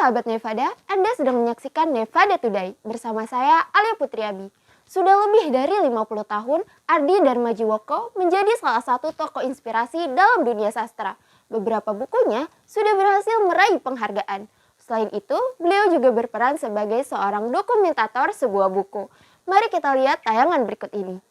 sahabat Nevada, Anda sedang menyaksikan Nevada Today bersama saya Alia Putriabi. Sudah lebih dari 50 tahun, Ardi Darmajiwoko menjadi salah satu tokoh inspirasi dalam dunia sastra. Beberapa bukunya sudah berhasil meraih penghargaan. Selain itu, beliau juga berperan sebagai seorang dokumentator sebuah buku. Mari kita lihat tayangan berikut ini.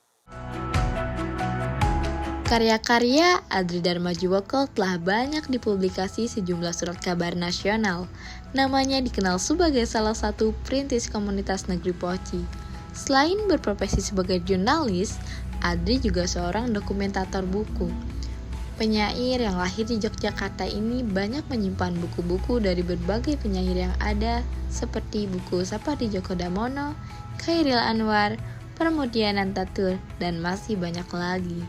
Karya-karya Ardi Darmajiwoko telah banyak dipublikasi sejumlah surat kabar nasional. Namanya dikenal sebagai salah satu perintis komunitas negeri Poci. Selain berprofesi sebagai jurnalis, Ardi juga seorang dokumentator buku. Penyair yang lahir di Yogyakarta ini banyak menyimpan buku-buku dari berbagai penyair yang ada, seperti buku Sapardi Djoko Damono, Chairil Anwar, Pramoedya Nantatur, dan masih banyak lagi.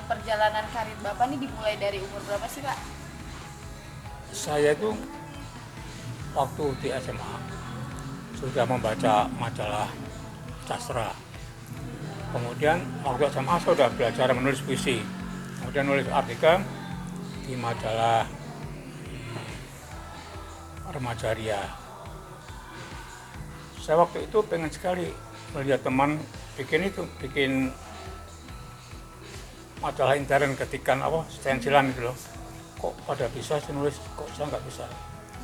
Perjalanan karir Bapak ini dimulai dari umur berapa sih, Pak? Saya itu waktu di SMA sudah membaca majalah sastra. Kemudian waktu SMA saya sudah belajar menulis puisi. Kemudian nulis artikel di majalah Remaja Ria. Saya waktu itu pengen sekali melihat teman bikin majalah intern ketikan stensilan gitu loh. Kok pada bisa sih nulis, kok saya nggak bisa.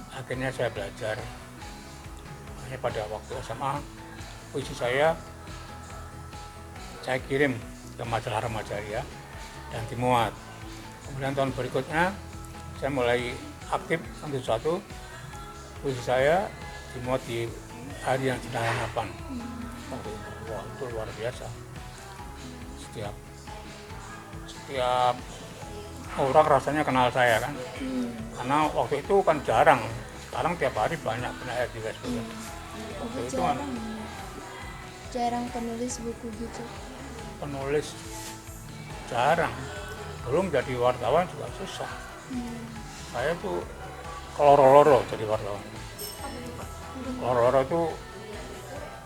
Akhirnya saya belajar. Akhirnya pada waktu SMA puisi saya kirim ke majalah Remaja Ria dan dimuat. Kemudian tahun berikutnya saya mulai aktif satu puisi saya dimuat di Harian Sinar Harapan. Wah, itu luar biasa. Setiap orang rasanya kenal saya kan, karena waktu itu kan jarang. Sekarang tiap hari banyak penyair di Facebook. Waktu itu kan jarang penulis buku gitu. Penulis jarang. Belum jadi wartawan juga susah. Saya tuh keloro-loro jadi wartawan. Keloro-loro itu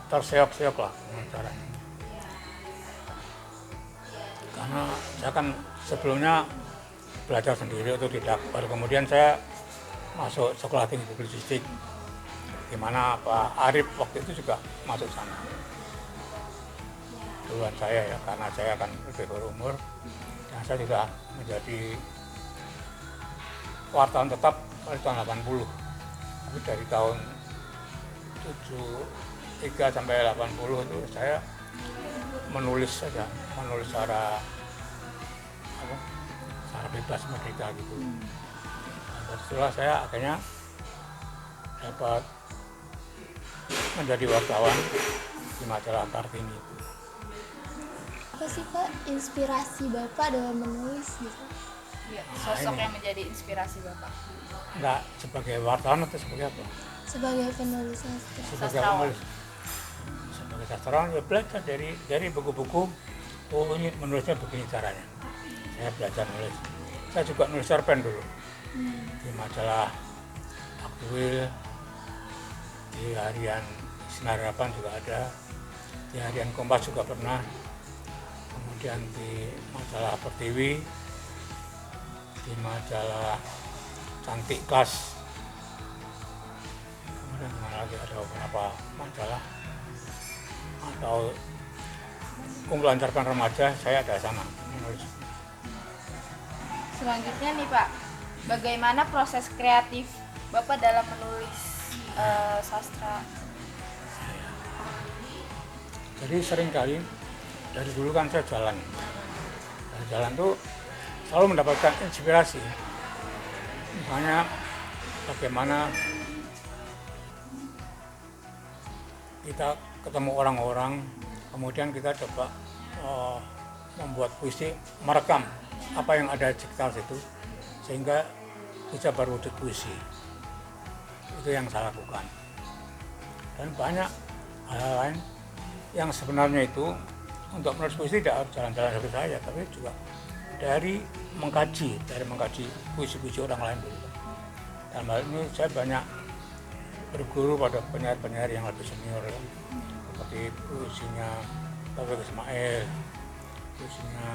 terseok-seok lah caranya. Karena saya kan sebelumnya belajar sendiri otodidak, baru kemudian saya masuk sekolah tinggi publisistik, di mana Pak Arif waktu itu juga masuk sana. Duluan saya ya, karena saya kan lebih berumur, dan saya sudah menjadi wartawan tetap pada tahun 80. Tapi dari tahun 73 sampai 80 itu saya menulis saja, menulis secara bebas merdeka gitu. Dan setelah saya akhirnya dapat menjadi wartawan di majalah Kartini. Apa sih Pak inspirasi Bapak dalam menulis gitu? Ya, sosok yang menjadi inspirasi Bapak. Enggak sebagai wartawan atau sebagai apa? Sebagai penulis sastra. Sebagai penulis. Sebagai sastrawan ya belajar dari buku-buku. Oh, ini menulisnya begini caranya. Saya belajar nulis. Saya juga nulis cerpen dulu. Di majalah Aktuil, di Harian Sinar Harapan juga ada, di Harian Kompas juga pernah, kemudian di majalah Pertiwi, di majalah Cantik Kelas, kemudian lagi ada beberapa majalah, atau kumpulan cerpen remaja, saya ada sana menulis. Selanjutnya nih Pak, bagaimana proses kreatif Bapak dalam menulis sastra? Jadi seringkali dari dulu kan saya jalan. Dari jalan tuh selalu mendapatkan inspirasi. Misalnya bagaimana kita ketemu orang-orang, kemudian kita coba membuat puisi, merekam apa yang ada di sekitar situ sehingga bisa berwujud puisi. Itu yang saya lakukan. Dan banyak hal lain yang sebenarnya itu untuk menulis puisi tidak harus jalan-jalan seperti saya, tapi juga dari mengkaji puisi-puisi orang lain dulu. Dalam hal ini saya banyak berguru pada penyair-penyair yang lebih senior, seperti puisinya Taufik Ismail, puisinya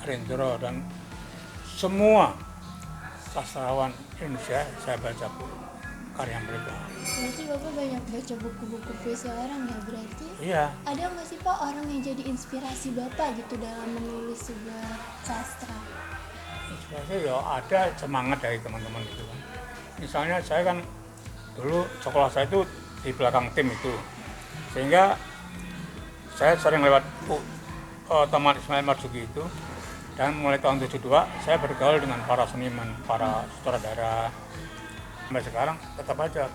Rendro, dan semua sastrawan Indonesia saya baca buku. karya mereka. Berarti Bapak banyak baca buku-buku puisi orang ya berarti? Iya, Ada nggak sih Pak orang yang jadi inspirasi Bapak gitu dalam menulis sebuah sastra? inspirasi ya ada semangat dari teman-teman gitu kan. Misalnya saya kan dulu sekolah saya itu di belakang tim itu, sehingga saya sering lewat Taman Ismail Marzuki itu, dan mulai tahun 72 saya bergaul dengan para seniman, para sutradara. Sampai sekarang tetap aja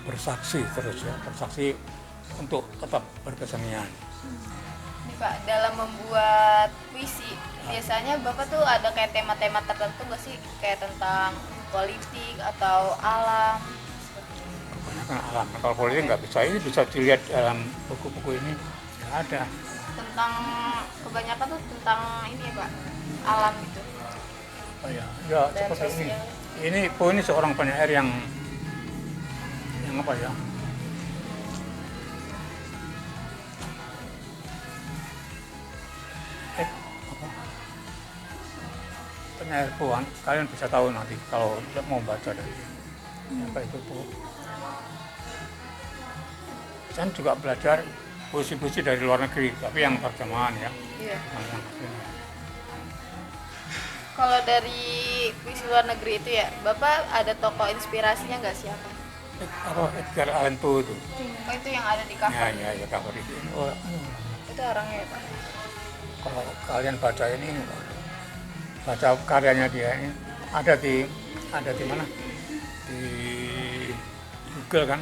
bersaksi terus ya, bersaksi untuk tetap berkesenian. Nih Pak, dalam membuat puisi, biasanya Bapak tuh ada kayak tema-tema tertentu nggak sih? Kayak tentang politik atau alam? Kebanyakan alam. Kalau politik nggak bisa, ini bisa dilihat dalam buku-buku ini, nggak ada. Tentang, kebanyakan tuh tentang ini ya Pak, alam gitu. Oh ya, ya Dan seperti ini. sosial. Ini seorang penyair yang apa ya? Apa? Penyair Puan, kalian bisa tahu nanti kalau mau baca dari apa itu Bu. Saya juga belajar puisi-puisi dari luar negeri, tapi yang terjemahan ya. Iya. Yang aslinya. Kalau dari puisi luar negeri itu ya, Bapak ada tokoh inspirasinya nggak, siapa? Edgar Allan Poe itu. Oh itu yang ada di cover. Ya cover itu. Oh, Itu orangnya ya Pak. kalau kalian baca ini, baca karyanya dia ini ada di mana? Di Google kan?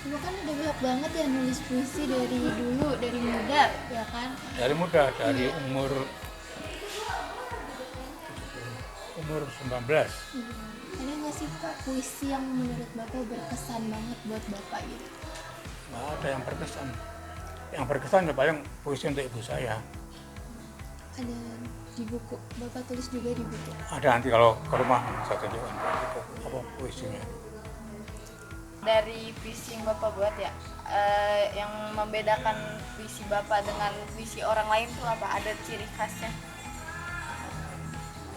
Bapak kan udah banyak banget ya nulis puisi dari dulu, dari muda ya kan? Dari muda, dari umur 19. Ada nggak sih Pak puisi yang menurut Bapak berkesan banget buat Bapak gitu? Nggak ada yang berkesan. Yang berkesan ya paling puisi untuk ibu saya. Ada di buku, Bapak tulis juga di buku. Ada nanti kalau ke rumah saya tunjukkan apa puisinya. Dari puisi yang Bapak buat ya, yang membedakan puisi Bapak dengan puisi orang lain tuh apa? Ada ciri khasnya?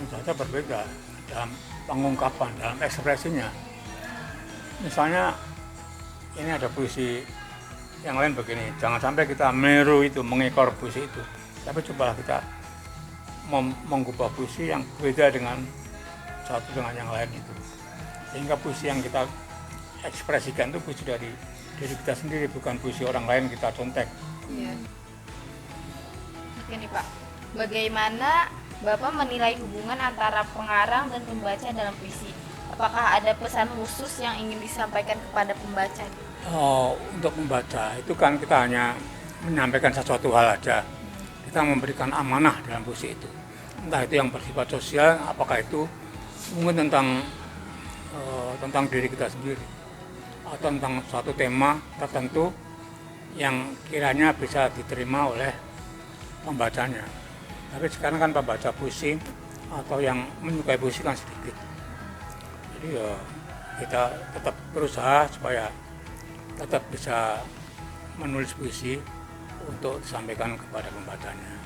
Tentu saja berbeda dalam pengungkapan, dalam ekspresinya. Misalnya ini ada puisi yang lain begini, jangan sampai kita meniru itu, mengekor puisi itu, tapi cobalah kita mengubah puisi yang beda dengan satu dengan yang lain itu, sehingga puisi yang kita ekspresikan itu puisi dari diri kita sendiri, bukan puisi orang lain kita contek. Iya. Oke nih Pak, bagaimana Bapak menilai hubungan antara pengarang dan pembaca dalam puisi? Apakah ada pesan khusus yang ingin disampaikan kepada pembaca? Untuk membaca itu kan kita hanya menyampaikan sesuatu hal aja, kita memberikan amanah dalam puisi itu, entah itu yang bersifat sosial, apakah itu mungkin tentang diri kita sendiri, atau tentang suatu tema tertentu yang kiranya bisa diterima oleh pembacanya. Tapi sekarang kan pembaca puisi atau yang menyukai puisi kan sedikit. Jadi ya kita tetap berusaha supaya tetap bisa menulis puisi untuk disampaikan kepada pembacanya.